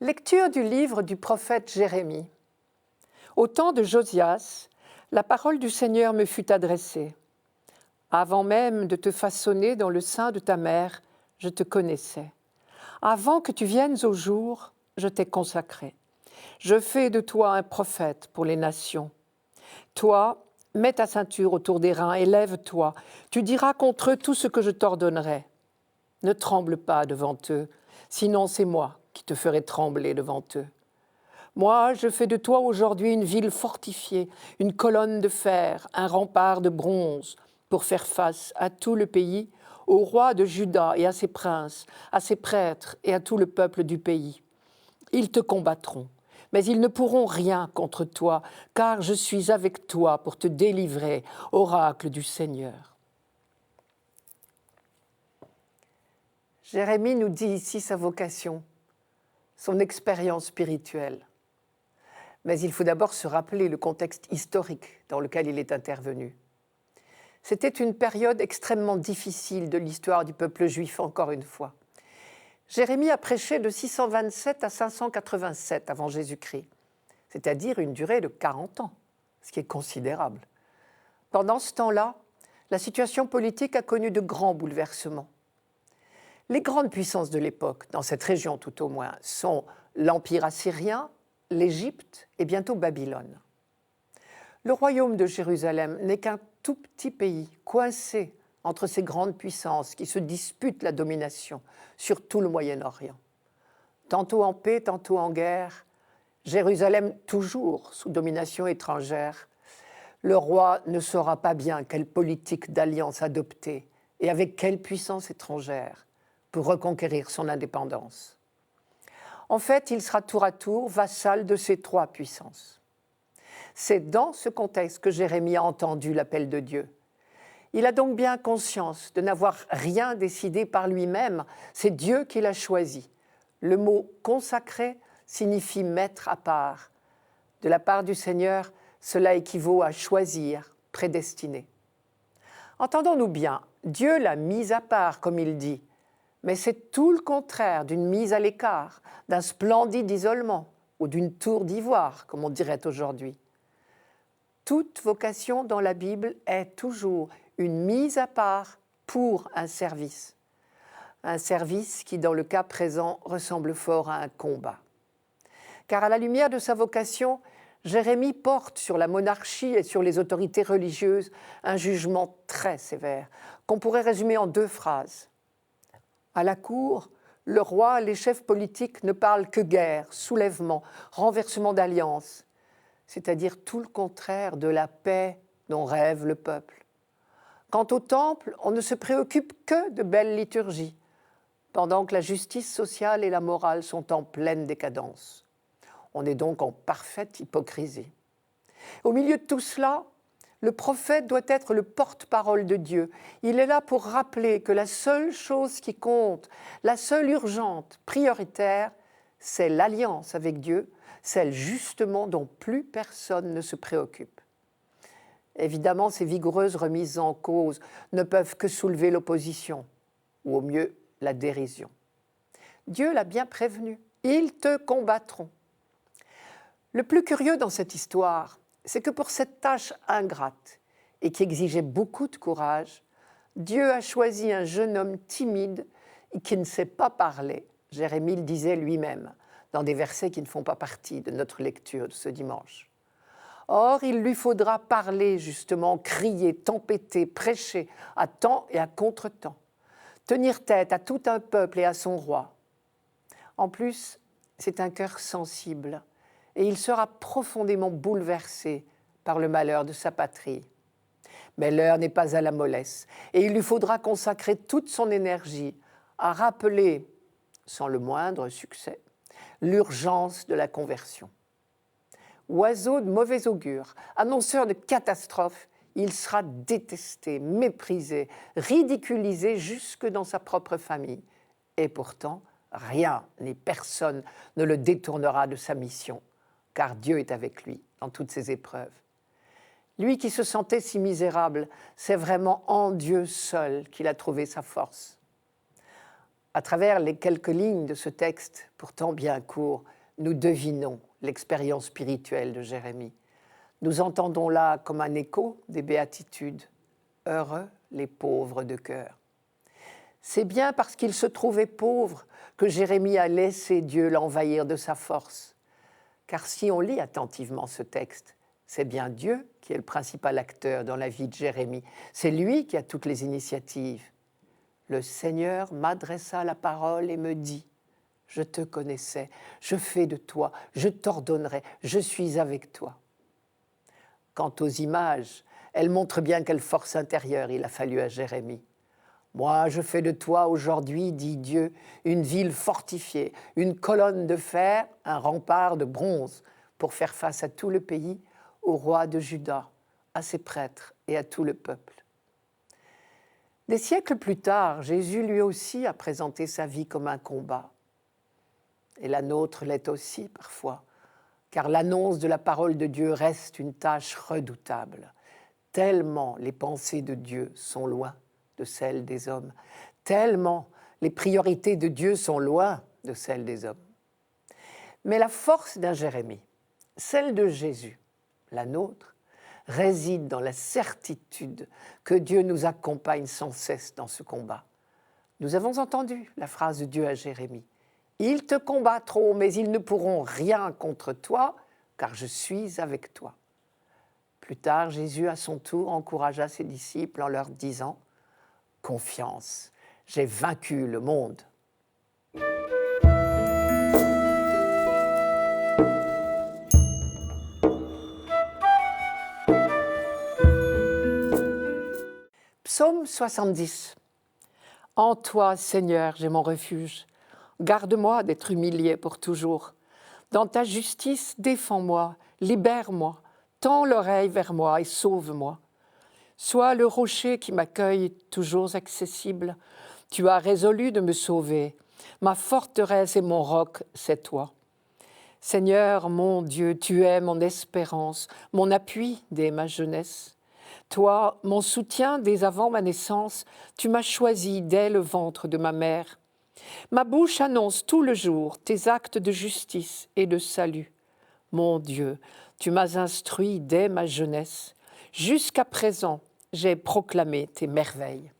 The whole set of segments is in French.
Lecture du livre du prophète Jérémie. Au temps de Josias, la parole du Seigneur me fut adressée. Avant même de te façonner dans le sein de ta mère, je te connaissais. Avant que tu viennes au jour, je t'ai consacré. Je fais de toi un prophète pour les nations. Toi, mets ta ceinture autour des reins et lève-toi. Tu diras contre eux tout ce que je t'ordonnerai. Ne tremble pas devant eux, sinon c'est moi qui te ferai trembler devant eux. Moi, je fais de toi aujourd'hui une ville fortifiée, une colonne de fer, un rempart de bronze, pour faire face à tout le pays, au roi de Juda et à ses princes, à ses prêtres et à tout le peuple du pays. Ils te combattront, mais ils ne pourront rien contre toi, car je suis avec toi pour te délivrer, oracle du Seigneur. Jérémie nous dit ici sa vocation, son expérience spirituelle. Mais il faut d'abord se rappeler le contexte historique dans lequel il est intervenu. C'était une période extrêmement difficile de l'histoire du peuple juif, encore une fois. Jérémie a prêché de 627 à 587 avant Jésus-Christ, c'est-à-dire une durée de 40 ans, ce qui est considérable. Pendant ce temps-là, la situation politique a connu de grands bouleversements. Les grandes puissances de l'époque, dans cette région tout au moins, sont l'Empire assyrien, l'Égypte et bientôt Babylone. Le royaume de Jérusalem n'est qu'un tout petit pays coincé entre ces grandes puissances qui se disputent la domination sur tout le Moyen-Orient. Tantôt en paix, tantôt en guerre, Jérusalem toujours sous domination étrangère, le roi ne saura pas bien quelle politique d'alliance adopter et avec quelle puissance étrangère pour reconquérir son indépendance. En fait, il sera tour à tour vassal de ces trois puissances. C'est dans ce contexte que Jérémie a entendu l'appel de Dieu. Il a donc bien conscience de n'avoir rien décidé par lui-même, c'est Dieu qui l'a choisi. Le mot « consacré » signifie « mettre à part ». De la part du Seigneur, cela équivaut à choisir, prédestiner. Entendons-nous bien, Dieu l'a mise à part, comme il dit, mais c'est tout le contraire d'une mise à l'écart, d'un splendide isolement ou d'une tour d'ivoire, comme on dirait aujourd'hui. Toute vocation dans la Bible est toujours une mise à part pour un service. Un service qui, dans le cas présent, ressemble fort à un combat. Car à la lumière de sa vocation, Jérémie porte sur la monarchie et sur les autorités religieuses un jugement très sévère, qu'on pourrait résumer en 2 phrases. À la cour, le roi, les chefs politiques ne parlent que guerre, soulèvement, renversement d'alliances, c'est-à-dire tout le contraire de la paix dont rêve le peuple. Quant au temple, on ne se préoccupe que de belles liturgies, pendant que la justice sociale et la morale sont en pleine décadence. On est donc en parfaite hypocrisie. Au milieu de tout cela, le prophète doit être le porte-parole de Dieu. Il est là pour rappeler que la seule chose qui compte, la seule urgente, prioritaire, c'est l'alliance avec Dieu, celle justement dont plus personne ne se préoccupe. Évidemment, ces vigoureuses remises en cause ne peuvent que soulever l'opposition, ou au mieux la dérision. Dieu l'a bien prévenu, ils te combattront. Le plus curieux dans cette histoire, c'est que pour cette tâche ingrate et qui exigeait beaucoup de courage, Dieu a choisi un jeune homme timide et qui ne sait pas parler. Jérémie le disait lui-même, dans des versets qui ne font pas partie de notre lecture de ce dimanche. Or, il lui faudra parler justement, crier, tempêter, prêcher à temps et à contre-temps, tenir tête à tout un peuple et à son roi. En plus, c'est un cœur sensible et il sera profondément bouleversé par le malheur de sa patrie. Mais l'heure n'est pas à la mollesse et il lui faudra consacrer toute son énergie à rappeler, sans le moindre succès, l'urgence de la conversion. Oiseau de mauvais augure, annonceur de catastrophes, il sera détesté, méprisé, ridiculisé jusque dans sa propre famille. Et pourtant, rien ni personne ne le détournera de sa mission, car Dieu est avec lui dans toutes ses épreuves. Lui qui se sentait si misérable, c'est vraiment en Dieu seul qu'il a trouvé sa force. À travers les quelques lignes de ce texte, pourtant bien court, nous devinons l'expérience spirituelle de Jérémie. Nous entendons là comme un écho des béatitudes. Heureux les pauvres de cœur. C'est bien parce qu'il se trouvait pauvre que Jérémie a laissé Dieu l'envahir de sa force. Car si on lit attentivement ce texte, c'est bien Dieu qui est le principal acteur dans la vie de Jérémie. C'est lui qui a toutes les initiatives. Le Seigneur m'adressa la parole et me dit « Je te connaissais, je fais de toi, je t'ordonnerai, je suis avec toi. » Quant aux images, elles montrent bien quelle force intérieure il a fallu à Jérémie. « Moi, je fais de toi aujourd'hui, dit Dieu, une ville fortifiée, une colonne de fer, un rempart de bronze, pour faire face à tout le pays, au roi de Juda, à ses prêtres et à tout le peuple. » Des siècles plus tard, Jésus lui aussi a présenté sa vie comme un combat. Et la nôtre l'est aussi parfois, car l'annonce de la parole de Dieu reste une tâche redoutable, tellement les pensées de Dieu sont loin de celles des hommes, tellement les priorités de Dieu sont loin de celles des hommes. Mais la force d'un Jérémie, celle de Jésus, la nôtre, réside dans la certitude que Dieu nous accompagne sans cesse dans ce combat. Nous avons entendu la phrase de Dieu à Jérémie. « Ils te combattront, mais ils ne pourront rien contre toi, car je suis avec toi. » Plus tard, Jésus, à son tour, encouragea ses disciples en leur disant « Confiance, j'ai vaincu le monde. » Psaume 70. En toi, Seigneur, j'ai mon refuge. Garde-moi d'être humilié pour toujours. Dans ta justice, défends-moi, libère-moi, tends l'oreille vers moi et sauve-moi. Sois le rocher qui m'accueille, toujours accessible. Tu as résolu de me sauver. Ma forteresse et mon roc, c'est toi. Seigneur, mon Dieu, tu es mon espérance, mon appui dès ma jeunesse. Toi, mon soutien dès avant ma naissance, tu m'as choisi dès le ventre de ma mère. Ma bouche annonce tout le jour tes actes de justice et de salut. Mon Dieu, tu m'as instruit dès ma jeunesse. Jusqu'à présent, j'ai proclamé tes merveilles.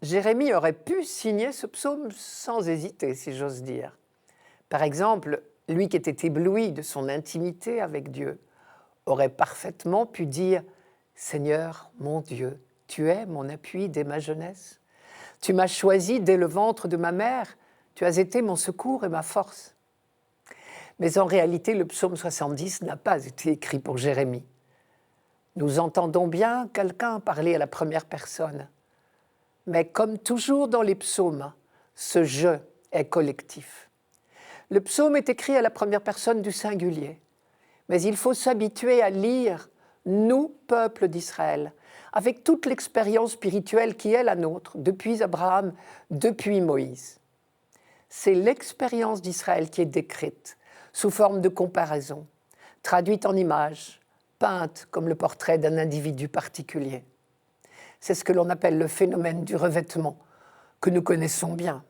Jérémie aurait pu signer ce psaume sans hésiter, si j'ose dire. Par exemple, lui qui était ébloui de son intimité avec Dieu, aurait parfaitement pu dire « Seigneur, mon Dieu, tu es mon appui dès ma jeunesse. Tu m'as choisi dès le ventre de ma mère, tu as été mon secours et ma force. » Mais en réalité, le psaume 70 n'a pas été écrit pour Jérémie. Nous entendons bien quelqu'un parler à la première personne. Mais comme toujours dans les psaumes, ce « je » est collectif. Le psaume est écrit à la première personne du singulier. Mais il faut s'habituer à lire « nous, peuple d'Israël », avec toute l'expérience spirituelle qui est la nôtre, depuis Abraham, depuis Moïse. C'est l'expérience d'Israël qui est décrite, sous forme de comparaison, traduite en images, peinte comme le portrait d'un individu particulier. C'est ce que l'on appelle le phénomène du revêtement, que nous connaissons bien.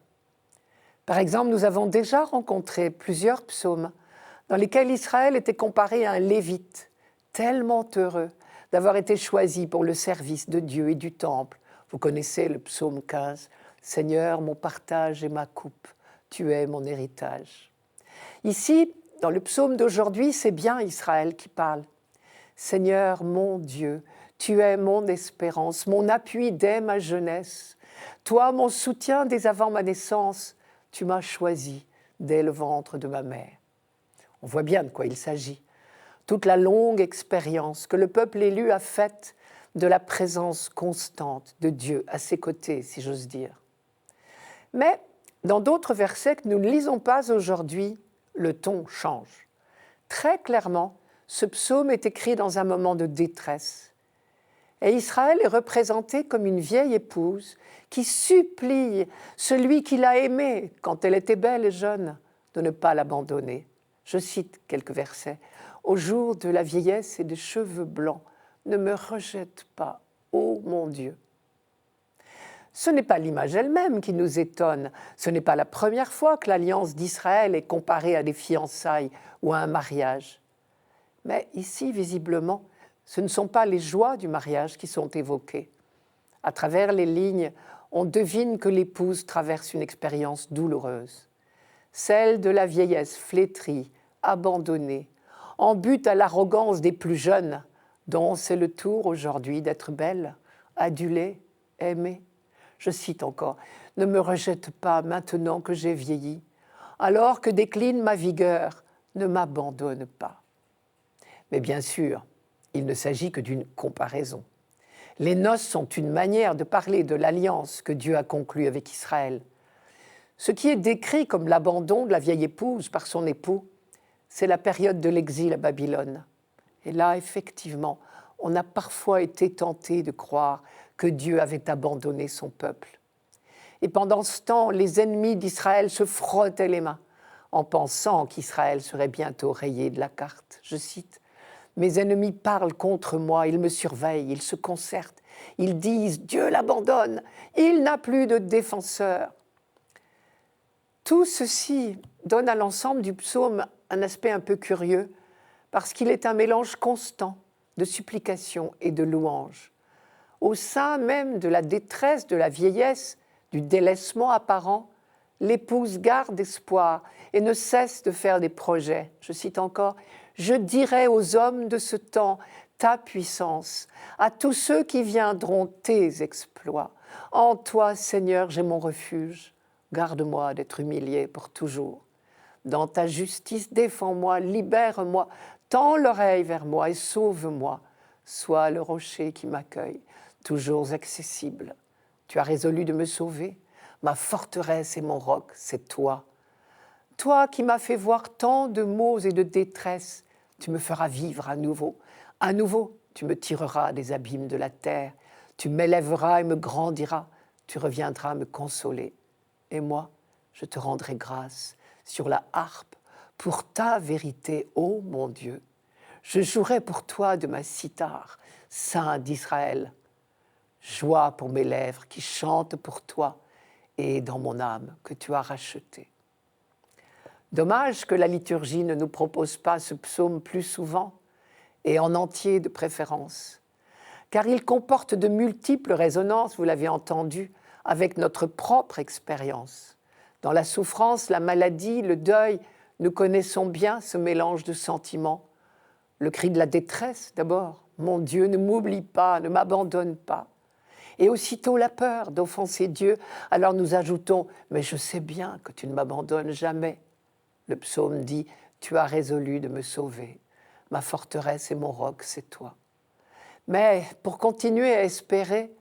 Par exemple, nous avons déjà rencontré plusieurs psaumes dans lesquels Israël était comparé à un lévite, tellement heureux d'avoir été choisi pour le service de Dieu et du temple. Vous connaissez le psaume 15, « Seigneur, mon partage et ma coupe, tu es mon héritage. » Ici, dans le psaume d'aujourd'hui, c'est bien Israël qui parle. « Seigneur, mon Dieu, tu es mon espérance, mon appui dès ma jeunesse. Toi, mon soutien dès avant ma naissance, tu m'as choisi dès le ventre de ma mère. » On voit bien de quoi il s'agit. Toute la longue expérience que le peuple élu a faite de la présence constante de Dieu à ses côtés, si j'ose dire. Mais dans d'autres versets que nous ne lisons pas aujourd'hui, le ton change. Très clairement, ce psaume est écrit dans un moment de détresse. Et Israël est représenté comme une vieille épouse qui supplie celui qui l'a aimée quand elle était belle et jeune de ne pas l'abandonner. Je cite quelques versets. « Au jour de la vieillesse et des cheveux blancs, ne me rejette pas, ô mon Dieu. » ce n'est pas l'image elle-même qui nous étonne. Ce n'est pas la première fois que l'alliance d'Israël est comparée à des fiançailles ou à un mariage. Mais ici, visiblement, ce ne sont pas les joies du mariage qui sont évoquées. À travers les lignes, on devine que l'épouse traverse une expérience douloureuse, celle de la vieillesse flétrie, abandonnée, en butte à l'arrogance des plus jeunes, dont c'est le tour aujourd'hui d'être belle, adulée, aimée. Je cite encore, « Ne me rejette pas maintenant que j'ai vieilli, alors que décline ma vigueur, ne m'abandonne pas. » Mais bien sûr, il ne s'agit que d'une comparaison. Les noces sont une manière de parler de l'alliance que Dieu a conclue avec Israël. Ce qui est décrit comme l'abandon de la vieille épouse par son époux, c'est la période de l'exil à Babylone. Et là, effectivement, on a parfois été tenté de croire que Dieu avait abandonné son peuple. Et pendant ce temps, les ennemis d'Israël se frottaient les mains en pensant qu'Israël serait bientôt rayé de la carte. Je cite, « Mes ennemis parlent contre moi, ils me surveillent, ils se concertent, ils disent « Dieu l'abandonne, il n'a plus de défenseur ». Tout ceci donne à l'ensemble du psaume un aspect un peu curieux parce qu'il est un mélange constant de supplication et de louange. Au sein même de la détresse, de la vieillesse, du délaissement apparent, l'épouse garde espoir et ne cesse de faire des projets. Je cite encore, « Je dirai aux hommes de ce temps ta puissance, à tous ceux qui viendront tes exploits. En toi, Seigneur, j'ai mon refuge. Garde-moi d'être humilié pour toujours. Dans ta justice, défends-moi, libère-moi, tends l'oreille vers moi et sauve-moi. Sois le rocher qui m'accueille, toujours accessible. Tu as résolu de me sauver. Ma forteresse et mon roc, c'est toi. Toi qui m'as fait voir tant de maux et de détresse, tu me feras vivre à nouveau. À nouveau, tu me tireras des abîmes de la terre. Tu m'élèveras et me grandiras. Tu reviendras me consoler. Et moi, je te rendrai grâce sur la harpe pour ta vérité, ô mon Dieu. Je jouerai pour toi de ma cithare, Saint d'Israël. Joie pour mes lèvres qui chantent pour toi et dans mon âme que tu as rachetée. Dommage que la liturgie ne nous propose pas ce psaume plus souvent et en entier de préférence, car il comporte de multiples résonances, vous l'avez entendu, avec notre propre expérience. Dans la souffrance, la maladie, le deuil, nous connaissons bien ce mélange de sentiments. Le cri de la détresse d'abord, « Mon Dieu, ne m'oublie pas, ne m'abandonne pas ». Et aussitôt la peur d'offenser Dieu, alors nous ajoutons « Mais je sais bien que tu ne m'abandonnes jamais ». Le psaume dit « Tu as résolu de me sauver. Ma forteresse et mon roc, c'est toi. » Mais pour continuer à espérer,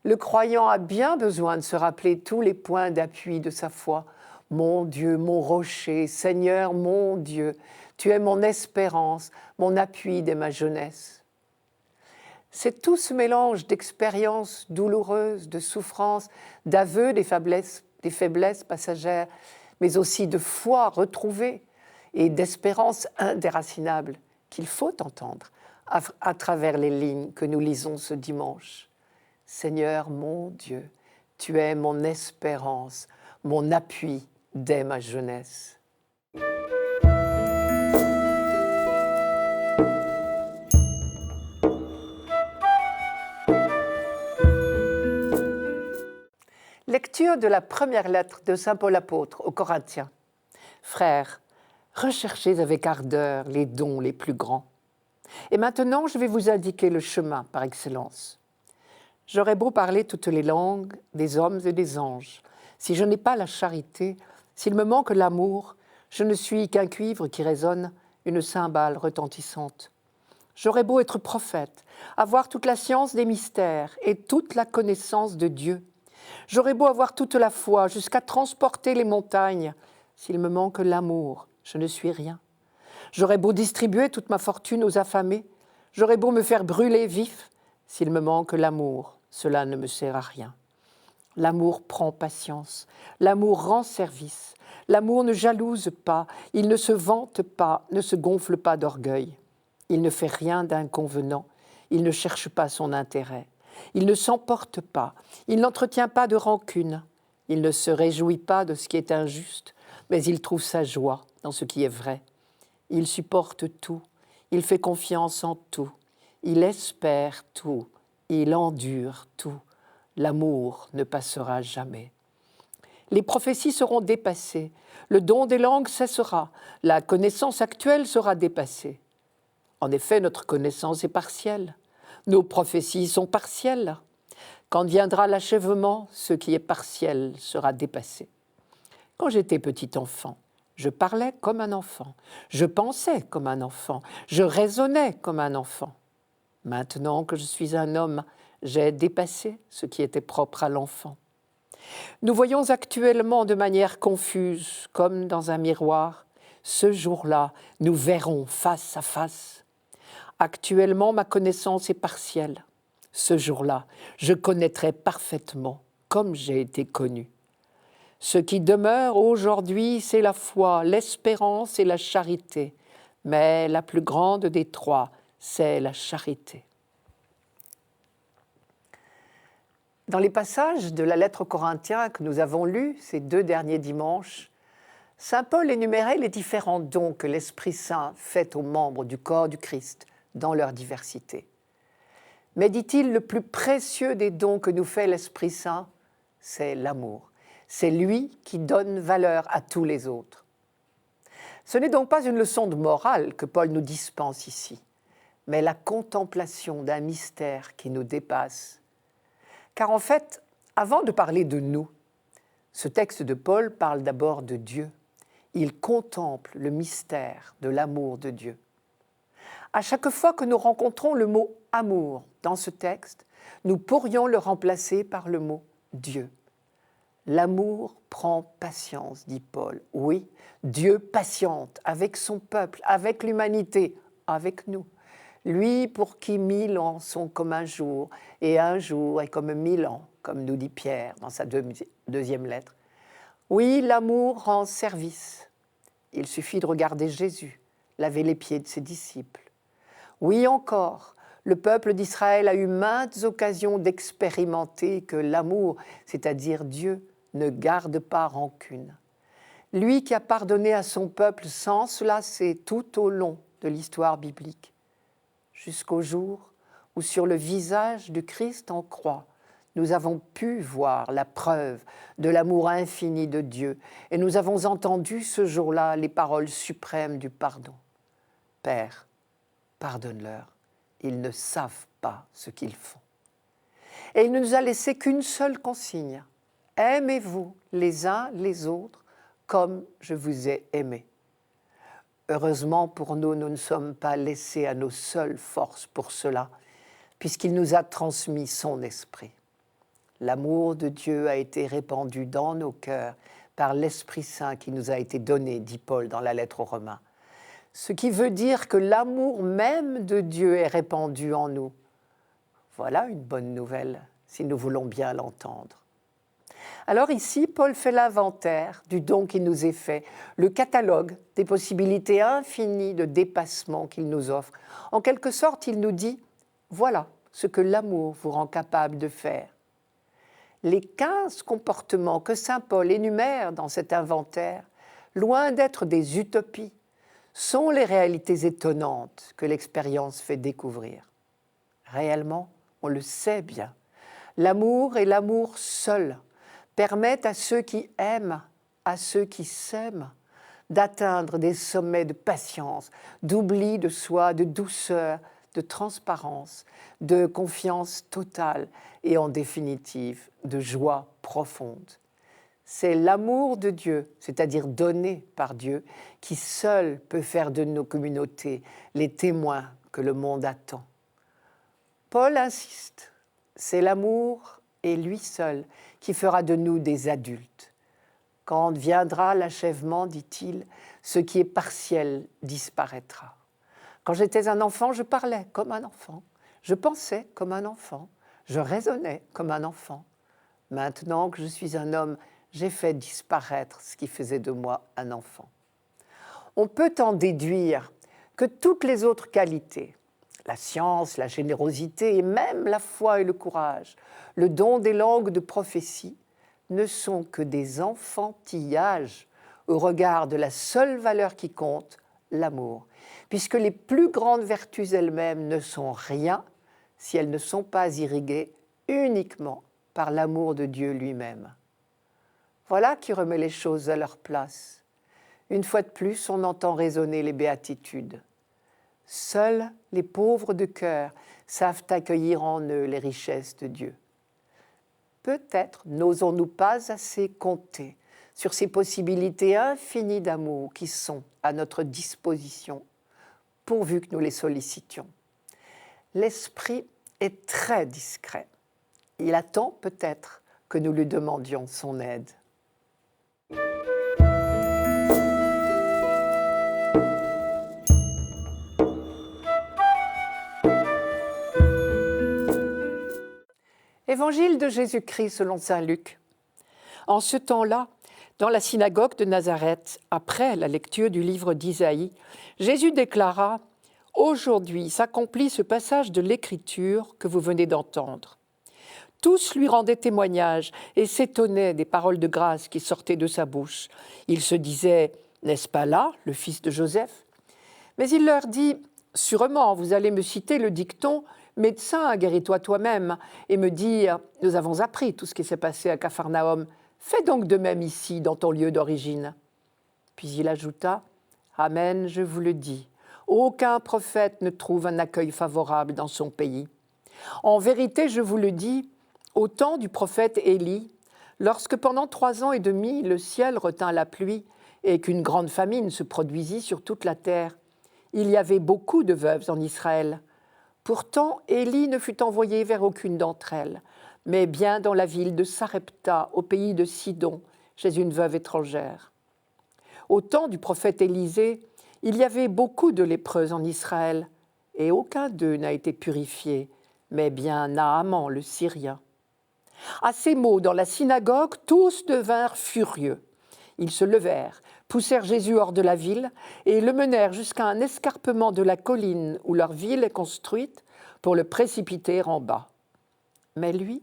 le croyant a bien besoin de se rappeler tous les points d'appui de sa foi. « Mon Dieu, mon rocher, Seigneur, mon Dieu, tu es mon espérance, mon appui dès ma jeunesse. » C'est tout ce mélange d'expériences douloureuses, de souffrances, d'aveux des faiblesses passagères, mais aussi de foi retrouvée et d'espérance indéracinable qu'il faut entendre à travers les lignes que nous lisons ce dimanche. Seigneur mon Dieu, tu es mon espérance, mon appui dès ma jeunesse. Lecture de la première lettre de saint Paul apôtre aux Corinthiens. Frères, recherchez avec ardeur les dons les plus grands. Et maintenant, je vais vous indiquer le chemin par excellence. J'aurais beau parler toutes les langues des hommes et des anges. Si je n'ai pas la charité, s'il me manque l'amour, je ne suis qu'un cuivre qui résonne, une cymbale retentissante. J'aurais beau être prophète, avoir toute la science des mystères et toute la connaissance de Dieu. J'aurais beau avoir toute la foi jusqu'à transporter les montagnes. S'il me manque l'amour, je ne suis rien. J'aurais beau distribuer toute ma fortune aux affamés. J'aurais beau me faire brûler vif. S'il me manque l'amour, cela ne me sert à rien. L'amour prend patience, l'amour rend service. L'amour ne jalouse pas, il ne se vante pas, ne se gonfle pas d'orgueil. Il ne fait rien d'inconvenant, il ne cherche pas son intérêt. Il ne s'emporte pas, il n'entretient pas de rancune, il ne se réjouit pas de ce qui est injuste, mais il trouve sa joie dans ce qui est vrai. Il supporte tout, il fait confiance en tout, il espère tout, il endure tout. L'amour ne passera jamais. Les prophéties seront dépassées, le don des langues cessera, la connaissance actuelle sera dépassée. En effet, notre connaissance est partielle, nos prophéties sont partielles. Quand viendra l'achèvement, ce qui est partiel sera dépassé. Quand j'étais petit enfant, je parlais comme un enfant, je pensais comme un enfant, je raisonnais comme un enfant. Maintenant que je suis un homme, j'ai dépassé ce qui était propre à l'enfant. Nous voyons actuellement de manière confuse, comme dans un miroir. Ce jour-là, nous verrons face à face. Actuellement, ma connaissance est partielle. Ce jour-là, je connaîtrai parfaitement comme j'ai été connu. Ce qui demeure aujourd'hui, c'est la foi, l'espérance et la charité. Mais la plus grande des trois, c'est la charité. Dans les passages de la lettre aux Corinthiens que nous avons lus ces 2 derniers dimanches, saint Paul énumérait les différents dons que l'Esprit Saint fait aux membres du corps du Christ dans leur diversité. Mais dit-il, le plus précieux des dons que nous fait l'Esprit Saint, c'est l'amour. C'est lui qui donne valeur à tous les autres. Ce n'est donc pas une leçon de morale que Paul nous dispense ici, mais la contemplation d'un mystère qui nous dépasse. Car en fait, avant de parler de nous, ce texte de Paul parle d'abord de Dieu. Il contemple le mystère de l'amour de Dieu. À chaque fois que nous rencontrons le mot « amour » dans ce texte, nous pourrions le remplacer par le mot « Dieu ». L'amour prend patience, dit Paul. Oui, Dieu patiente avec son peuple, avec l'humanité, avec nous. Lui pour qui 1000 ans sont comme un jour, et un jour est comme 1000 ans, comme nous dit Pierre dans sa deuxième lettre. Oui, l'amour rend service. Il suffit de regarder Jésus, laver les pieds de ses disciples. Oui encore, le peuple d'Israël a eu maintes occasions d'expérimenter que l'amour, c'est-à-dire Dieu, ne garde pas rancune. Lui qui a pardonné à son peuple sans se lasser tout au long de l'histoire biblique, jusqu'au jour où sur le visage du Christ en croix, nous avons pu voir la preuve de l'amour infini de Dieu et nous avons entendu ce jour-là les paroles suprêmes du pardon. Père, pardonne-leur, ils ne savent pas ce qu'ils font. Et il ne nous a laissé qu'une seule consigne. Aimez-vous les uns les autres comme je vous ai aimés. Heureusement pour nous, nous ne sommes pas laissés à nos seules forces pour cela, puisqu'il nous a transmis son esprit. L'amour de Dieu a été répandu dans nos cœurs par l'Esprit Saint qui nous a été donné, dit Paul dans la lettre aux Romains. Ce qui veut dire que l'amour même de Dieu est répandu en nous. Voilà une bonne nouvelle, si nous voulons bien l'entendre. Alors ici, Paul fait l'inventaire du don qui nous est fait, le catalogue des possibilités infinies de dépassement qu'il nous offre. En quelque sorte, il nous dit, voilà ce que l'amour vous rend capable de faire. Les 15 comportements que saint Paul énumère dans cet inventaire, loin d'être des utopies, sont les réalités étonnantes que l'expérience fait découvrir. Réellement, on le sait bien, l'amour et l'amour seul permettent à ceux qui aiment, à ceux qui s'aiment, d'atteindre des sommets de patience, d'oubli de soi, de douceur, de transparence, de confiance totale et en définitive de joie profonde. C'est l'amour de Dieu, c'est-à-dire donné par Dieu, qui seul peut faire de nos communautés les témoins que le monde attend. Paul insiste, c'est l'amour et lui seul qui fera de nous des adultes. Quand viendra l'achèvement, dit-il, ce qui est partiel disparaîtra. Quand j'étais un enfant, je parlais comme un enfant, je pensais comme un enfant, je raisonnais comme un enfant. Maintenant que je suis un homme, j'ai fait disparaître ce qui faisait de moi un enfant. On peut en déduire que toutes les autres qualités, La science, la générosité et même la foi et le courage, le don des langues de prophétie, ne sont que des enfantillages au regard de la seule valeur qui compte, l'amour, puisque les plus grandes vertus elles-mêmes ne sont rien si elles ne sont pas irriguées uniquement par l'amour de Dieu lui-même. Voilà qui remet les choses à leur place. Une fois de plus, on entend résonner les béatitudes. Seuls les pauvres de cœur savent accueillir en eux les richesses de Dieu. Peut-être n'osons-nous pas assez compter sur ces possibilités infinies d'amour qui sont à notre disposition, pourvu que nous les sollicitions. L'Esprit est très discret. Il attend peut-être que nous lui demandions son aide. Évangile de Jésus-Christ selon saint Luc. En ce temps-là, dans la synagogue de Nazareth, après la lecture du livre d'Isaïe, Jésus déclara « Aujourd'hui s'accomplit ce passage de l'Écriture que vous venez d'entendre. » Tous lui rendaient témoignage et s'étonnaient des paroles de grâce qui sortaient de sa bouche. Ils se disaient « N'est-ce pas là, le fils de Joseph ?» Mais il leur dit « Sûrement, vous allez me citer le dicton « Médecin, guéris-toi toi-même » et me dire « Nous avons appris tout ce qui s'est passé à Capharnaüm. Fais donc de même ici, dans ton lieu d'origine. » Puis il ajouta « Amen, je vous le dis, aucun prophète ne trouve un accueil favorable dans son pays. En vérité, je vous le dis, au temps du prophète Élie, lorsque pendant 3 ans et demi le ciel retint la pluie et qu'une grande famine se produisit sur toute la terre, il y avait beaucoup de veuves en Israël. Pourtant, Élie ne fut envoyé vers aucune d'entre elles, mais bien dans la ville de Sarepta, au pays de Sidon, chez une veuve étrangère. Au temps du prophète Élisée, il y avait beaucoup de lépreux en Israël, et aucun d'eux n'a été purifié, mais bien Naaman le Syrien. À ces mots, dans la synagogue, tous devinrent furieux. Ils se levèrent, poussèrent Jésus hors de la ville et le menèrent jusqu'à un escarpement de la colline où leur ville est construite pour le précipiter en bas. Mais lui,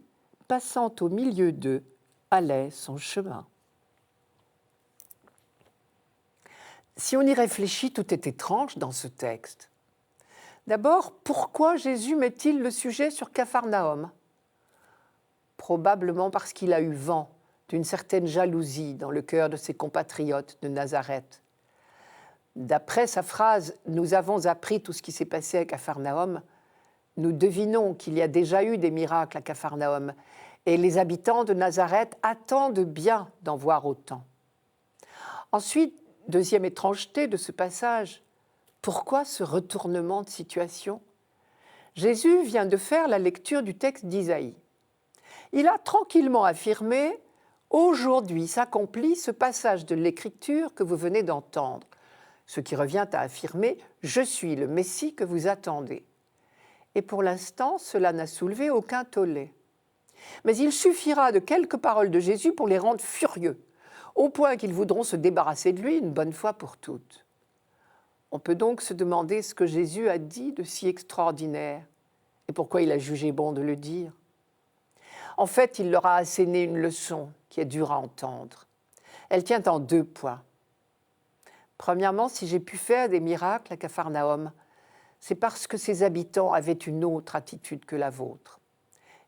passant au milieu d'eux, allait son chemin. Si on y réfléchit, tout est étrange dans ce texte. D'abord, pourquoi Jésus met-il le sujet sur Capharnaüm ? Probablement parce qu'il a eu vent d'une certaine jalousie dans le cœur de ses compatriotes de Nazareth. D'après sa phrase « Nous avons appris tout ce qui s'est passé à Capharnaüm », nous devinons qu'il y a déjà eu des miracles à Capharnaüm et les habitants de Nazareth attendent bien d'en voir autant. Ensuite, deuxième étrangeté de ce passage, pourquoi ce retournement de situation ? Jésus vient de faire la lecture du texte d'Isaïe. Il a tranquillement affirmé « Aujourd'hui s'accomplit ce passage de l'Écriture que vous venez d'entendre », ce qui revient à affirmer « Je suis le Messie que vous attendez ». Et pour l'instant, cela n'a soulevé aucun tollé. Mais il suffira de quelques paroles de Jésus pour les rendre furieux, au point qu'ils voudront se débarrasser de lui une bonne fois pour toutes. On peut donc se demander ce que Jésus a dit de si extraordinaire et pourquoi il a jugé bon de le dire. En fait, il leur a asséné une leçon qui est dure à entendre. Elle tient en 2 points. Premièrement, si j'ai pu faire des miracles à Capharnaüm, c'est parce que ses habitants avaient une autre attitude que la vôtre.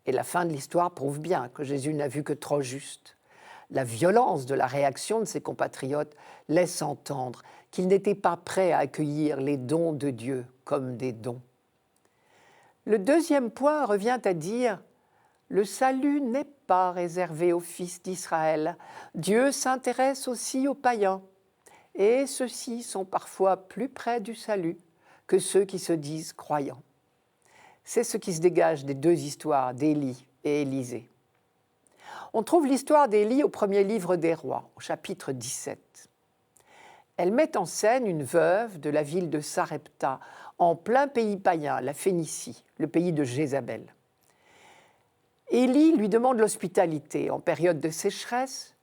Et la fin de l'histoire prouve bien que Jésus n'a vu que trop juste. La violence de la réaction de ses compatriotes laisse entendre qu'ils n'étaient pas prêts à accueillir les dons de Dieu comme des dons. Le deuxième point revient à dire « Le salut n'est pas réservé aux fils d'Israël. Dieu s'intéresse aussi aux païens. Et ceux-ci sont parfois plus près du salut que ceux qui se disent croyants. » C'est ce qui se dégage des 2 histoires d'Élie et Élisée. On trouve l'histoire d'Élie au premier livre des Rois, au chapitre 17. Elle met en scène une veuve de la ville de Sarepta, en plein pays païen, la Phénicie, le pays de Jézabel. Élie lui demande l'hospitalité en période de sécheresse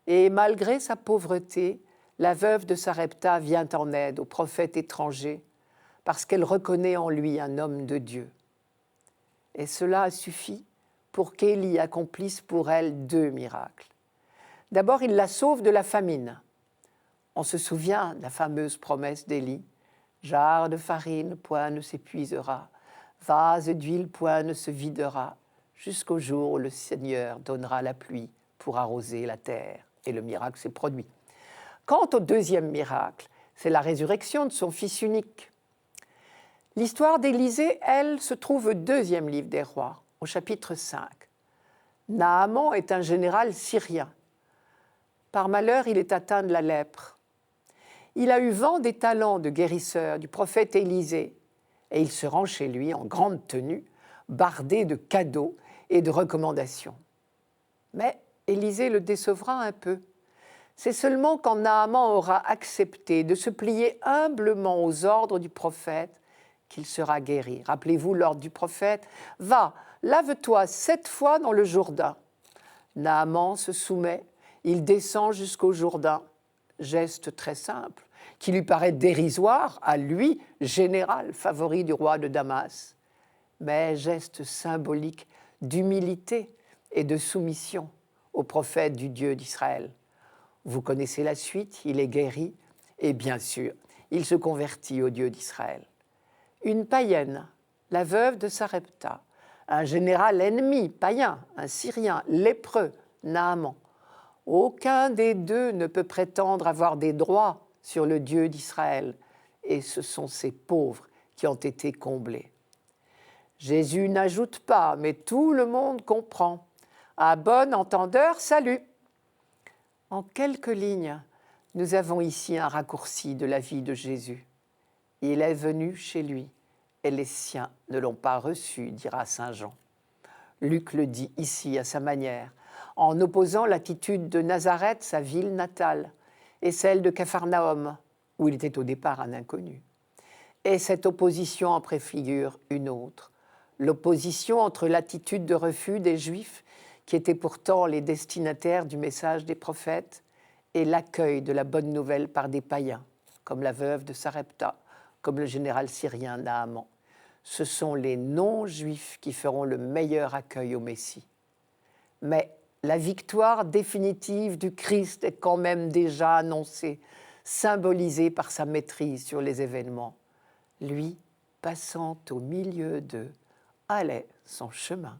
et malgré sa pauvreté, la veuve de Sarepta vient en aide au prophète étranger parce qu'elle reconnaît en lui un homme de Dieu. Et cela a suffi pour qu'Élie accomplisse pour elle 2 miracles. D'abord, il la sauve de la famine. On se souvient de la fameuse promesse d'Élie. « Jarre de farine, point ne s'épuisera. Vase d'huile, point ne se videra. Jusqu'au jour où le Seigneur donnera la pluie pour arroser la terre. » Et le miracle s'est produit. Quant au 2e miracle, c'est la résurrection de son fils unique. L'histoire d'Élisée, elle, se trouve au 2e livre des rois, au chapitre 5. Naaman est un général syrien. Par malheur, il est atteint de la lèpre. Il a eu vent des talents de guérisseur du prophète Élisée et il se rend chez lui en grande tenue, bardé de cadeaux et de recommandations. Mais Élisée le décevra un peu. C'est seulement quand Naaman aura accepté de se plier humblement aux ordres du prophète qu'il sera guéri. Rappelez-vous l'ordre du prophète, « Va, lave-toi 7 fois dans le Jourdain. » Naaman se soumet, il descend jusqu'au Jourdain. Geste très simple, qui lui paraît dérisoire, à lui, général favori du roi de Damas. Mais geste symbolique d'humilité et de soumission au prophète du Dieu d'Israël. Vous connaissez la suite, il est guéri et bien sûr, il se convertit au Dieu d'Israël. Une païenne, la veuve de Sarepta, un général ennemi païen, un Syrien lépreux, Naaman. Aucun des deux ne peut prétendre avoir des droits sur le Dieu d'Israël et ce sont ces pauvres qui ont été comblés. Jésus n'ajoute pas, mais tout le monde comprend. À bon entendeur, salut. En quelques lignes, nous avons ici un raccourci de la vie de Jésus. Il est venu chez lui et les siens ne l'ont pas reçu, dira saint Jean. Luc le dit ici à sa manière, en opposant l'attitude de Nazareth, sa ville natale, et celle de Capharnaüm, où il était au départ un inconnu. Et cette opposition en préfigure une autre, l'opposition entre l'attitude de refus des Juifs, qui étaient pourtant les destinataires du message des prophètes, et l'accueil de la bonne nouvelle par des païens, comme la veuve de Sarepta, comme le général syrien Naaman. Ce sont les non-juifs qui feront le meilleur accueil au Messie. Mais la victoire définitive du Christ est quand même déjà annoncée, symbolisée par sa maîtrise sur les événements. Lui, passant au milieu d'eux, allait son chemin.